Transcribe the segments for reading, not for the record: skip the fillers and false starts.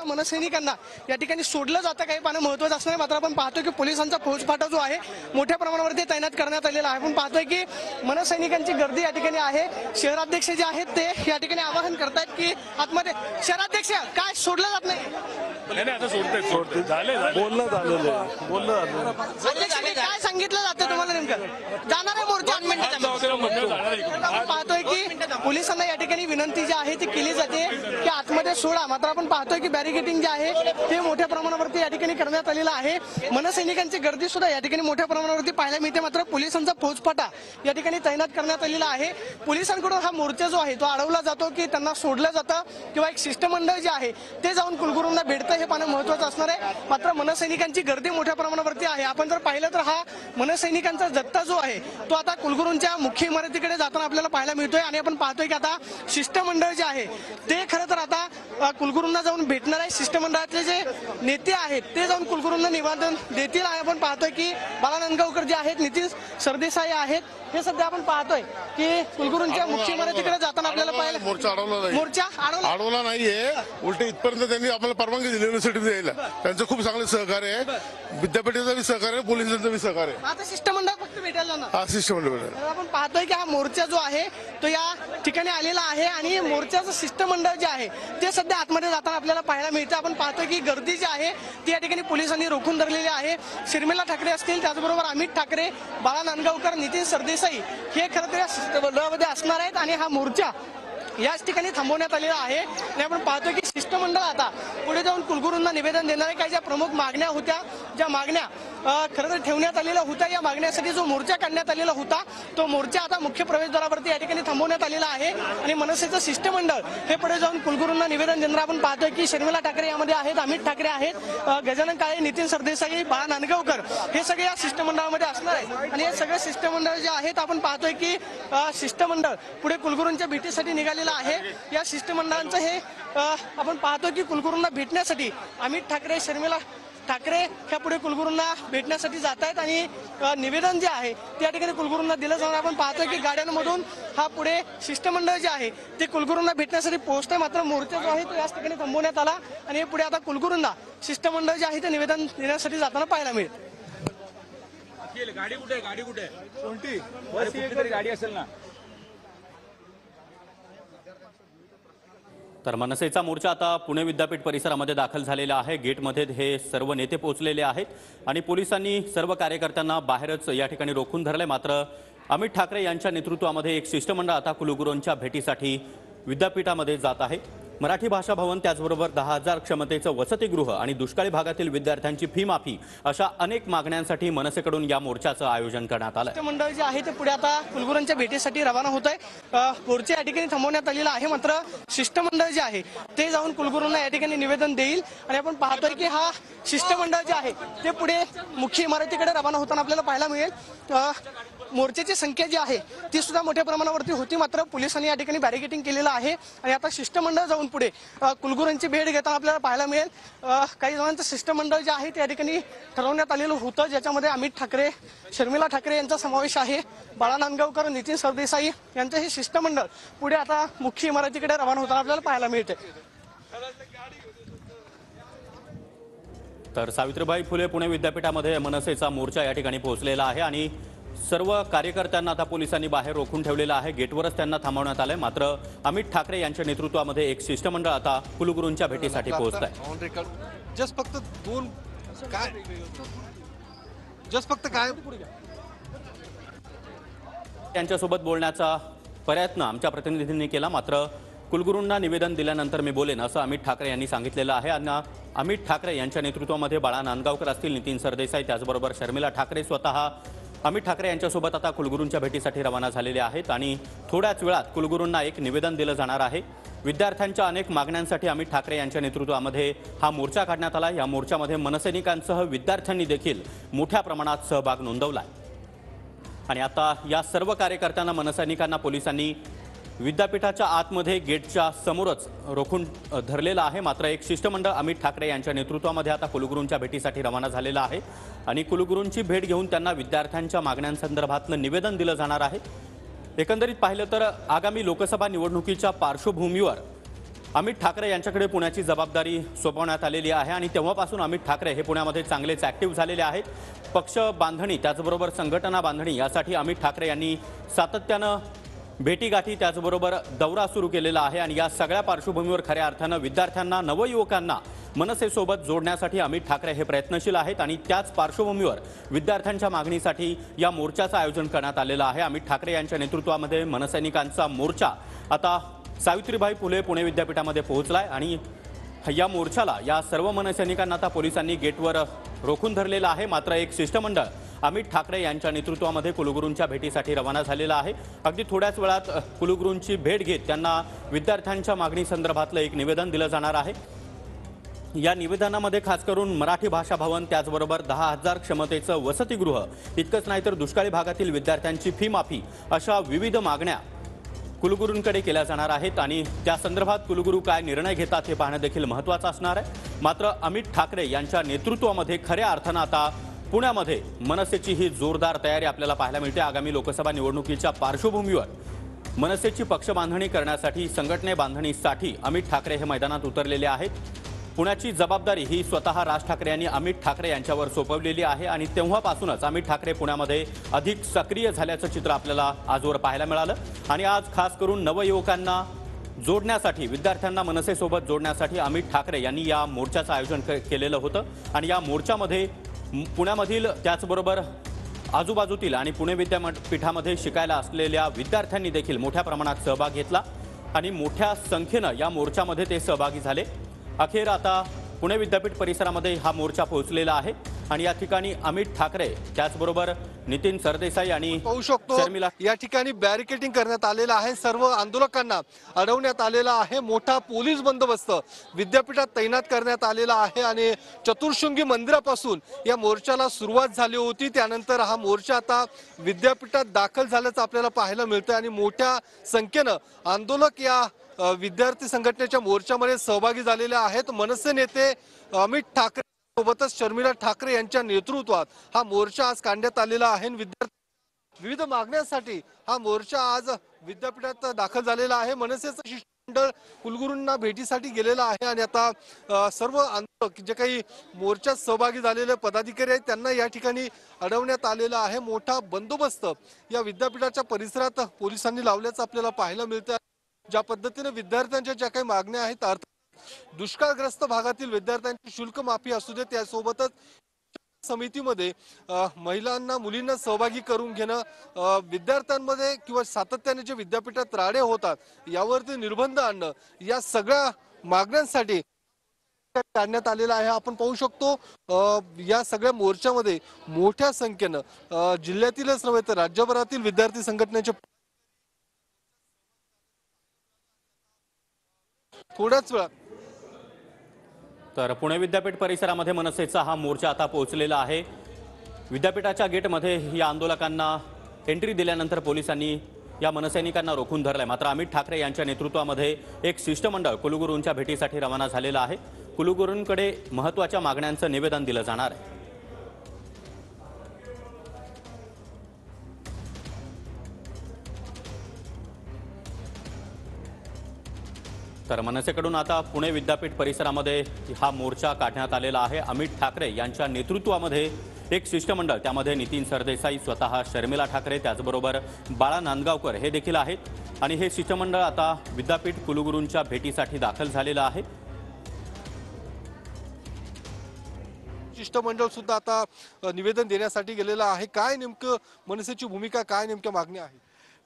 मनसैनिकांना या ठिकाणी सोडलं जातं काही पाहणं महत्त्वाचं असणार आहे। मात्र आपण पाहतोय की पोलिसांचा फौजफाटा जो आहे मोठ्या प्रमाणावरती तैनात करण्यात आलेला आहे। आपण पाहतोय की मनसैनिकांची गर्दी या ठिकाणी आहे। शहराध्यक्ष जे आहेत ते या ठिकाणी आवाहन करतायत की आतमध्ये शहराध्यक्ष काय सोडलं जात नाही। आता सोडते बोलणं झालेलं आहे। काय सांगितलं जातं तुम्हाला नेमकं जाणार आहे मोर्चा आपण पाहतोय की पोलिसांना या ठिकाणी विनंती जी आहे ती केली जाते की आतमध्ये सोडा। मात्र आपण पाहतोय की बॅरिकेटिंग जे आहे ते मोठ्या प्रमाणावरती या ठिकाणी करण्यात आलेलं आहे। मनसैनिकांची गर्दी सुद्धा या ठिकाणी मोठ्या प्रमाणावरती पाहायला मिळते। मात्र पोलिसांचा फौजफाटा या ठिकाणी तैनात करण्यात आलेला आहे। पोलिसांकडून हा मोर्चा जो आहे तो अडवला जातो की त्यांना सोडलं जातं किंवा एक शिष्टमंडळ जे आहे ते जाऊन कुलगुरूंना भेटतं हे पाहणं महत्त्वाचं असणार आहे। मात्र मनसैनिकांची गर्दी मोठ्या प्रमाणावरती आहे। आपण जर पाहिलं तर हा मनसैनिकांचा जत्था जो आहे तो आता कुलगुरूंच्या मुख्य इमारतीकडे जाताना आपल्याला पाहायला मिळतोय आणि आपण पाहतोय की आता शिष्टमंडळ जे आहे ते खरं तर आता कुलगुरूंना जाऊन भेटणार आहे। शिष्टमंडळातले जे नेते आहेत ते जाऊन कुलगुरूंना निवेदन देतील आहे। आपण पाहतोय की बाळा नांदगावकर जे आहेत, नितीन सरदेसाई आहेत, हे सध्या आपण पाहतोय की कुलगुरूंच्या मुख्य इमारतीकडे जाताना आपल्याला पाहायला मोर्चा अडवला नाहीये, उलट इथपर्यंत त्यांनी आपल्याला परवानगी दिली युनिव्हर्सिटी द्यायला। त्यांचं खूप चांगलं सहकार्य आहे, विद्यापीठाचं बी सहकार्य आहे, पोलिसांचं बी सहकार्य आहे। आता शिष्टमंडळ फक्त भेटायला जाणार। हा शिष्टमंडळ आपण पाहतोय की हा मोर्चा जो आहे तो या ठिकाणी आलेला आहे आणि मोर्चाचं शिष्टमंडळ जे आहे ते सध्या आतमध्ये जाताना आपल्याला पाहायला मिळतं। आपण पाहतोय की गर्दी जी आहे ती या ठिकाणी पोलिसांनी रोखून धरलेली आहे। शर्मिला ठाकरे असतील, त्याचबरोबर अमित ठाकरे, बाळा नांदगावकर, नितीन सरदेसाई हे खरं तर या शिष्टमंडळामध्ये असणार आहेत आणि हा मोर्चा याच ठिकाणी थांबवण्यात आलेला आहे। आणि आपण पाहतोय की शिष्टमंडळ आता पुढे जाऊन कुलगुरूंना निवेदन देणार आहे। काही ज्या प्रमुख मागण्या होत्या, ज्या मागण्या खरं तर ठेवण्यात आलेल्या होत्या, या मागण्यासाठी जो मोर्चा काढण्यात आलेला होता तो मोर्चा आता मुख्य प्रवेशद्वारावरती या ठिकाणी थांबवण्यात आलेला आहे आणि मनसेचं शिष्टमंडळ हे पुढे जाऊन कुलगुरूंना निवेदन देणार। आपण पाहतोय की शर्मिला ठाकरे यामध्ये आहेत, अमित ठाकरे आहेत, गजानन काळे, नितीन सरदेसाई, बाळा नांदगावकर हे सगळे या शिष्टमंडळामध्ये असणार आहेत। आणि हे सगळे शिष्टमंडळ जे आहेत आपण पाहतोय की शिष्टमंडळ पुढे कुलगुरूंच्या भेटीसाठी निघालेलं आहे। या शिष्टमंडळांचं हे आपण पाहतो की कुलगुरूंना भेटण्यासाठी अमित ठाकरे, शर्मिला ठाकरे ह्या पुढे कुलगुरूंना भेटण्यासाठी जात आहेत आणि निवेदन जे आहे ते या ठिकाणी कुलगुरूंना दिलं जाणार। आपण पाहतोय की गाड्यांमधून हा पुढे शिष्टमंडळ जे आहे ते कुलगुरूंना भेटण्यासाठी पोहोचतंय। मात्र मोर्चा जो आहे तो याच ठिकाणी थांबवण्यात आला आणि पुढे आता कुलगुरूंना शिष्टमंडळ जे आहे ते निवेदन देण्यासाठी जाताना पाहायला मिळेल। गाडी कुठे गाडी कुठे कोणती गाडी असेल ना। तर मनसेचा मोर्चा आता पुणे विद्यापीठ परिसरामध्ये दाखल झालेला आहे। गेटमध्ये हे सर्व नेते पोहोचलेले आहेत आणि पोलिसांनी सर्व कार्यकर्त्यांना बाहेरच या ठिकाणी रोखून धरले। मात्र अमित ठाकरे यांच्या नेतृत्वामध्ये एक शिष्टमंडळ आता कुलगुरूंच्या भेटीसाठी विद्यापीठामध्ये जात आहे। मराठी भाषा भवन, त्याचबरोबर 10,000 क्षमतेचं वसतिगृह आणि दुष्काळी भागातील विद्यार्थ्यांची फी माफी अशा अनेक मागण्यांसाठी मनसेकडून या मोर्चाचं आयोजन करण्यात आलं। शिष्टमंडळ जे आहे ते पुढे आता कुलगुरूंच्या भेटीसाठी रवाना होत आहे। मोर्चा या ठिकाणी थांबवण्यात आलेला आहे। मात्र शिष्टमंडळ जे आहे ते जाऊन कुलगुरूंना या ठिकाणी निवेदन देईल आणि आपण पाहतोय की हा शिष्टमंडळ जे आहे ते पुढे मुख्य इमारतीकडे रवाना होताना आपल्याला पाहायला मिळेल। मोर्चाची संख्या जी आहे ती सुद्धा मोठ्या प्रमाणावरती होती, मात्र पोलिसांनी या ठिकाणी बॅरिकेटिंग केलेलं आहे आणि आता शिष्टमंडळ जाऊन पुढे कुलगुरूंची भेट घेताना आपल्याला पाहायला मिळेल। काही जणांचं शिष्टमंडळ जे आहे ते या ठिकाणी ठरवण्यात आलेलं होतं, ज्याच्यामध्ये अमित ठाकरे, शर्मिला ठाकरे यांचा समावेश आहे। बाळा नांदगावकर, नितीन सरदेसाई यांचं हे शिष्टमंडळ पुढे आता मुख्य इमारतीकडे रवाना होताना आपल्याला पाहायला मिळते। तर सावित्रीबाई फुले पुणे विद्यापीठामध्ये मनसेचा मोर्चा या ठिकाणी पोहोचलेला आहे आणि सर्व कार्यकर्त्यांना आता पोलिसांनी बाहेर रोखून ठेवलेलं आहे। गेटवरच त्यांना थांबवण्यात आलंय। मात्र अमित ठाकरे यांच्या नेतृत्वामध्ये एक शिष्टमंडळ आता कुलगुरूंच्या भेटीसाठी पोहोचत आहे। त्यांच्यासोबत बोलण्याचा प्रयत्न आमच्या प्रतिनिधींनी केला, मात्र कुलगुरूंना निवेदन दिल्यानंतर मी बोलेन असं अमित ठाकरे यांनी सांगितलेलं आहे। आणि अमित ठाकरे यांच्या नेतृत्वामध्ये बाळा नांदगावकर असतील, नितीन सरदेसाई, त्याचबरोबर शर्मिला ठाकरे स्वतः अमित ठाकरे यांच्यासोबत आता कुलगुरूंच्या भेटीसाठी रवाना झालेले आहेत आणि थोड्याच वेळात कुलगुरूंना एक निवेदन दिलं जाणार आहे। विद्यार्थ्यांच्या अनेक मागण्यांसाठी अमित ठाकरे यांच्या नेतृत्वामध्ये हा मोर्चा काढण्यात आला। या मोर्चामध्ये मनसैनिकांसह विद्यार्थ्यांनी देखील मोठ्या प्रमाणात सहभाग नोंदवला आणि आता या सर्व कार्यकर्त्यांना, मनसैनिकांना पोलिसांनी विद्यापीठाच्या आतमध्ये गेटच्या समोरच रोखून धरलेला आहे। मात्र एक शिष्टमंडळ अमित ठाकरे यांच्या नेतृत्वामध्ये आता कुलगुरूंच्या भेटीसाठी रवाना झालेला आहे आणि कुलगुरूंची भेट घेऊन त्यांना विद्यार्थ्यांच्या मागण्यांसंदर्भातलं निवेदन दिलं जाणार आहे। एकंदरीत पाहिलं तर आगामी लोकसभा निवडणुकीच्या पार्श्वभूमीवर अमित ठाकरे यांच्याकडे पुण्याची जबाबदारी सोपवण्यात आलेली आहे आणि तेव्हापासून अमित ठाकरे हे पुण्यामध्ये चांगलेच ॲक्टिव्ह झालेले आहेत. पक्ष बांधणी त्याचबरोबर संघटना बांधणी यासाठी अमित ठाकरे यांनी सातत्यानं भेटीगाठी त्याचबरोबर दौरा सुरू केलेला आहे आणि या सगळ्या पार्श्वभूमीवर खऱ्या अर्थानं विद्यार्थ्यांना नवयुवकांना मनसेसोबत जोडण्यासाठी अमित ठाकरे हे प्रयत्नशील आहेत आणि त्याच पार्श्वभूमीवर विद्यार्थ्यांच्या मागणीसाठी या मोर्चाचं आयोजन करण्यात आलेलं आहे. अमित ठाकरे यांच्या नेतृत्वामध्ये मनसैनिकांचा मोर्चा आता सावित्रीबाई फुले पुणे विद्यापीठामध्ये पोहोचलाय आणि या मोर्चाला या सर्व मनसैनिकांना आता पोलिसांनी गेटवर रोखून धरलेलं आहे. मात्र एक शिष्टमंडळ अमित ठाकरे यांच्या नेतृत्वामध्ये कुलगुरूंच्या भेटीसाठी रवाना झालेला आहे. अगदी थोड्याच वेळात कुलगुरूंची भेट घेत त्यांना विद्यार्थ्यांच्या मागणी संदर्भातलं एक निवेदन दिलं जाणार आहे. या निवेदनामध्ये खास करून मराठी भाषा भवन त्याचबरोबर 10,000 क्षमतेचं वसतिगृह इतकंच नाही तर दुष्काळी भागातील विद्यार्थ्यांची फी माफी अशा विविध मागण्या कुलगुरूंकडे केल्या जाणार आहेत आणि त्या संदर्भात कुलगुरू काय निर्णय घेतात हे पाहणं देखील महत्त्वाचं असणार आहे. मात्र अमित ठाकरे यांच्या नेतृत्वामध्ये खऱ्या अर्थानं आता पुण्यामध्ये मनसेची ही जोरदार तयारी आपल्याला पाहायला मिळते. आगामी लोकसभा निवडणुकीच्या पार्श्वभूमीवर मनसेची पक्ष बांधणी करण्यासाठी संघटने बांधणीसाठी अमित ठाकरे हे मैदानात उतरलेले आहेत. पुण्याची जबाबदारी ही स्वतः राज ठाकरे यांनी अमित ठाकरे यांच्यावर सोपवलेली आहे आणि तेव्हापासूनच अमित ठाकरे पुण्यामध्ये अधिक सक्रिय झाल्याचं चित्र आपल्याला आजवर पाहायला मिळालं आणि आज खास करून नवयुवकांना जोडण्यासाठी विद्यार्थ्यांना मनसेसोबत जोडण्यासाठी अमित ठाकरे यांनी या मोर्चाचं आयोजन केलेलं होतं आणि या मोर्चामध्ये पुण्यामधील त्याचबरोबर आजूबाजूतील आणि पुणे विद्यापीठामध्ये शिकायला असलेल्या विद्यार्थ्यांनी देखील मोठ्या प्रमाणात सहभाग घेतला आणि मोठ्या संख्येनं या मोर्चामध्ये ते सहभागी झाले. अखेर आता पुणे विद्यापीठ परिसरामध्ये हा मोर्चा पोहोचलेला आहे आणि या ठिकाणी अमित ठाकरे त्याचबरोबर नितीन सरदेसाई आणि पाहू शकतो या ठिकाणी बॅरिकेडिंग करण्यात आलेलं आहे. सर्व आंदोलकांना अडवण्यात आलेला आहे. मोठा पोलीस बंदोबस्त विद्यापीठात तैनात करण्यात आलेला आहे आणि चतुर्शृंगी मंदिरापासून या मोर्चाला सुरुवात झाली होती. त्यानंतर हा मोर्चा आता विद्यापीठात दाखल झाल्याचं आपल्याला पाहायला मिळतं आणि मोठ्या संख्येनं आंदोलक या विद्यार्थी संघटनेच्या मोर्चामध्ये सहभागी झालेले आहेत. मनसे नेते अमित ठाकरे सोबतच शर्मिला ठाकरे यांच्या नेतृत्वात हा मोर्चा आज काढण्यात आलेला आहे. विद्यार्थी विविध मागण्यांसाठी हा मोर्चा आज विद्यापीठात दाखल झालेला आहे. मनसेचं शिष्टमंडळ कुलगुरूंना भेटीसाठी गेलेलं आहे आणि आता सर्व आंदोलक जे काही मोर्चात सहभागी झालेले पदाधिकारी आहेत त्यांना या ठिकाणी अडवण्यात आलेला आहे. मोठा बंदोबस्त या विद्यापीठाच्या परिसरात पोलिसांनी लावल्याचं आपल्याला पाहायला मिळतं. ज्या पद्धतीने विद्यार्थ्यांच्या ज्या काही मागण्या आहेत दुष्काळग्रस्त भागातील विद्यार्थ्यांची शुल्क माफी असू दे त्यासोबतच समितीमध्ये महिलांना मुलींना सहभागी करून घेणं विद्यार्थ्यांमध्ये किंवा सातत्याने जे विद्यापीठात राडे होतात यावरती निर्बंध आणणं या सगळ्या मागण्यांसाठी काढण्यात आलेला आहे. आपण पाहू शकतो या सगळ्या मोर्चामध्ये मोठ्या संख्येनं जिल्ह्यातीलच नव्हे तर राज्यभरातील विद्यार्थी संघटनेचे थोड्याच वेळात तर पुणे विद्यापीठ परिसरामध्ये मनसेचा हा मोर्चा आता पोहोचलेला आहे. विद्यापीठाच्या गेटमध्ये या आंदोलकांना एंट्री दिल्यानंतर पोलिसांनी या मनसैनिकांना रोखून धरलंय. मात्र अमित ठाकरे यांच्या नेतृत्वामध्ये एक शिष्टमंडळ कुलगुरूंच्या भेटीसाठी रवाना झालेलं आहे. कुलगुरूंकडे महत्त्वाच्या मागण्यांचं निवेदन दिलं जाणार आहे. तर मनसेकडून आता पुणे विद्यापीठ परिसरामध्ये हा मोर्चा काढण्यात आलेला आहे. अमित ठाकरे यांच्या नेतृत्वामध्ये एक शिष्टमंडळ त्यामध्ये नितीन सरदेसाई स्वतः शर्मिला ठाकरे त्याचबरोबर बाळा नांदगावकर हे देखील आहेत आणि हे शिष्टमंडळ आता विद्यापीठ कुलगुरूंच्या भेटीसाठी दाखल झालेलं आहे. शिष्टमंडळ सुद्धा आता निवेदन देण्यासाठी गेलेलं आहे. काय नेमकं मनसेची भूमिका काय नेमक्या मागण्या आहेत?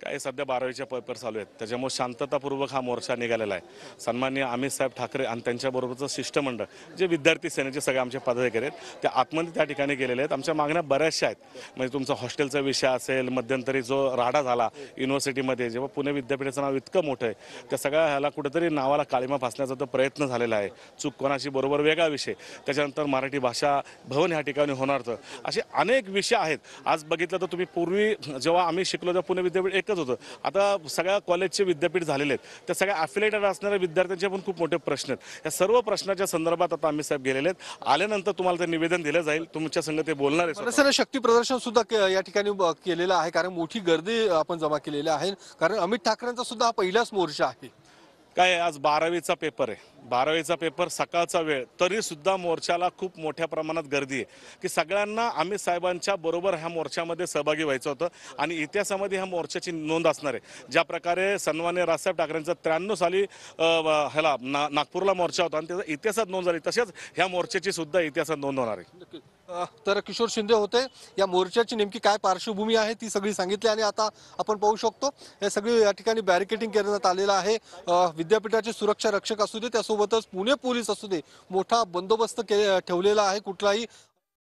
काय सध्या 12वीच्या पेपर चालू आहेत त्याच्यामुळे शांततापूर्वक हा मोर्चा निघालेला आहे. सन्माननीय अमित साहेब ठाकरे आणि त्यांच्याबरोबरचं शिष्टमंडळ जे विद्यार्थी सेनेचे सगळे आमचे पदाधिकारी आहेत ते आतमध्ये त्या ठिकाणी गेलेले आहेत. आमच्या मागण्या बऱ्याचशा आहेत. म्हणजे तुमचा हॉस्टेलचा विषय असेल, मध्यंतरी जो राडा झाला युनिव्हर्सिटीमध्ये जेव्हा पुणे विद्यापीठाचं नाव इतकं मोठं आहे त्या सगळ्या ह्याला कुठेतरी नावाला काळीमा फासण्याचा तो प्रयत्न झालेला आहे. चूक कोणाची बरोबर वेगळा विषय. त्याच्यानंतर मराठी भाषा भवन ह्या ठिकाणी होणार तर असे अनेक विषय आहेत. आज बघितलं तर तुम्ही पूर्वी जेव्हा आम्ही शिकलो तेव्हा पुणे विद्यापीठ एकच होतं. आता सगळ्या कॉलेजचे विद्यापीठ झालेले आहेत. त्या सगळ्या अफिलेटेड असणाऱ्या विद्यार्थ्यांचे पण खूप मोठे प्रश्न आहेत. या सर्व प्रश्नाच्या संदर्भात आता आम्ही साहेब गेलेले आहेत. आल्यानंतर तुम्हाला ते निवेदन दिलं जाईल. तुमच्या संग ते बोलणार आहे. मनसेने शक्ती प्रदर्शन सुद्धा या ठिकाणी केलेलं आहे कारण मोठी गर्दी आपण जमा केलेली आहे. कारण अमित ठाकरेंचा सुद्धा हा पहिलाच मोर्चा आहे. काय आहे, आज 12वीचा पेपर आहे. 12वीचा पेपर सकाळचा वेळ, तरी सुद्धा मोर्चाला खूप मोठ्या प्रमाणात गर्दी आहे की सगळ्यांना अमित साहेबांच्या बरोबर ह्या मोर्चामध्ये सहभागी व्हायचं होतं आणि इतिहासामध्ये ह्या मोर्चाची नोंद असणार आहे. ज्या प्रकारे सन्माननीय राजसाहेब ठाकरेंचा 93 साली नागपूरला मोर्चा होता आणि त्याचा इतिहासात नोंद झाली, तसेच ह्या मोर्चाची सुद्धा इतिहासात नोंद होणार आहे. तर किशोर शिंदे होते. या मोर्चाची नेमकी काय पार्श्वभूमी आहे ती सगळी सांगितली आणि आता आपण पाहू शकतो हे सगळी या ठिकाणी बॅरिकेडिंग करण्यात आलेलं आहे. विद्यापीठाचे सुरक्षा रक्षक असू दे, त्यासोबतच पुणे पोलीस असू दे, मोठा बंदोबस्त ठेवलेला आहे. कुठलाही